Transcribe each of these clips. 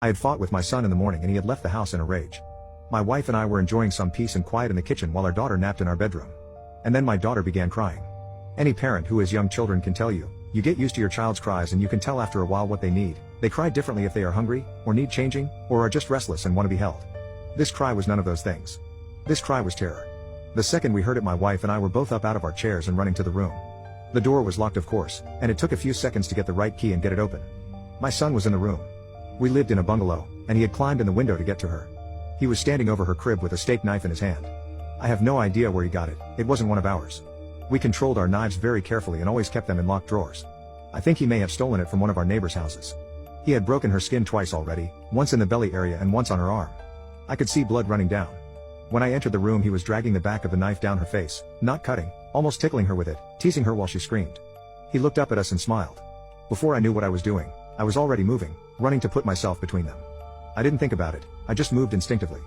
I had fought with my son in the morning and he had left the house in a rage. My wife and I were enjoying some peace and quiet in the kitchen while our daughter napped in our bedroom. And then my daughter began crying. Any parent who has young children can tell you, you get used to your child's cries and you can tell after a while what they need. They cry differently if they are hungry, or need changing, or are just restless and want to be held. This cry was none of those things. This cry was terror. The second we heard it, my wife and I were both up out of our chairs and running to the room. The door was locked, of course, and it took a few seconds to get the right key and get it open. My son was in the room. We lived in a bungalow, and he had climbed in the window to get to her. He was standing over her crib with a steak knife in his hand. I have no idea where he got it, it wasn't one of ours. We controlled our knives very carefully and always kept them in locked drawers. I think he may have stolen it from one of our neighbors' houses. He had broken her skin twice already, once in the belly area and once on her arm. I could see blood running down. When I entered the room, he was dragging the back of the knife down her face, not cutting, almost tickling her with it, teasing her while she screamed. He looked up at us and smiled. Before I knew what I was doing, I was already moving, running to put myself between them. I didn't think about it, I just moved instinctively.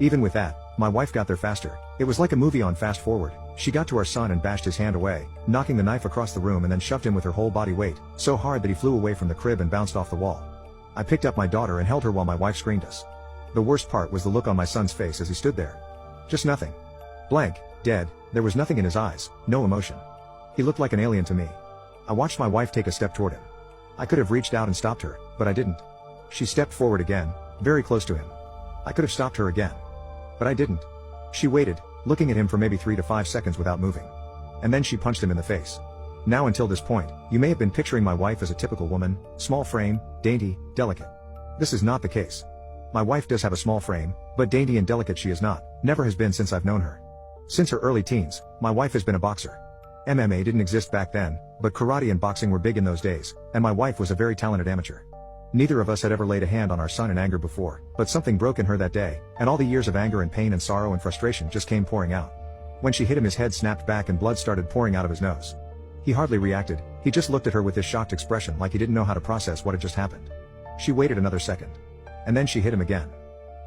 Even with that, my wife got there faster. It was like a movie on fast forward. She got to our son and bashed his hand away, knocking the knife across the room and then shoved him with her whole body weight, so hard that he flew away from the crib and bounced off the wall. I picked up my daughter and held her while my wife screamed us. The worst part was the look on my son's face as he stood there. Just nothing. Blank, dead, there was nothing in his eyes, no emotion. He looked like an alien to me. I watched my wife take a step toward him. I could have reached out and stopped her, but I didn't. She stepped forward again, very close to him. I could have stopped her again. But I didn't. She waited, looking at him for maybe 3 to 5 seconds without moving. And then she punched him in the face. Now until this point, you may have been picturing my wife as a typical woman, small frame, dainty, delicate. This is not the case. My wife does have a small frame, but dainty and delicate she is not, never has been since I've known her. Since her early teens, my wife has been a boxer. MMA didn't exist back then, but karate and boxing were big in those days, and my wife was a very talented amateur. Neither of us had ever laid a hand on our son in anger before, but something broke in her that day, and all the years of anger and pain and sorrow and frustration just came pouring out. When she hit him, his head snapped back and blood started pouring out of his nose. He hardly reacted, he just looked at her with this shocked expression like he didn't know how to process what had just happened. She waited another second. And then she hit him again.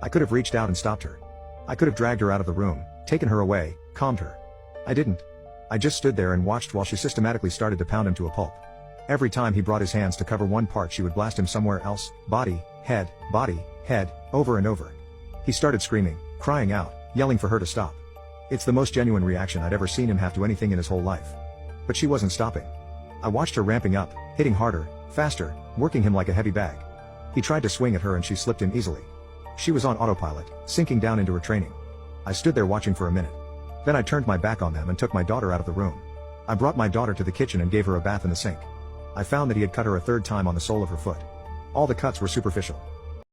I could have reached out and stopped her. I could have dragged her out of the room, taken her away, calmed her. I didn't. I just stood there and watched while she systematically started to pound him to a pulp. Every time he brought his hands to cover one part, she would blast him somewhere else, body, head, over and over. He started screaming, crying out, yelling for her to stop. It's the most genuine reaction I'd ever seen him have to anything in his whole life. But she wasn't stopping. I watched her ramping up, hitting harder, faster, working him like a heavy bag. He tried to swing at her and she slipped him easily. She was on autopilot, sinking down into her training. I stood there watching for a minute. Then I turned my back on them and took my daughter out of the room. I brought my daughter to the kitchen and gave her a bath in the sink. I found that he had cut her a third time on the sole of her foot. All the cuts were superficial.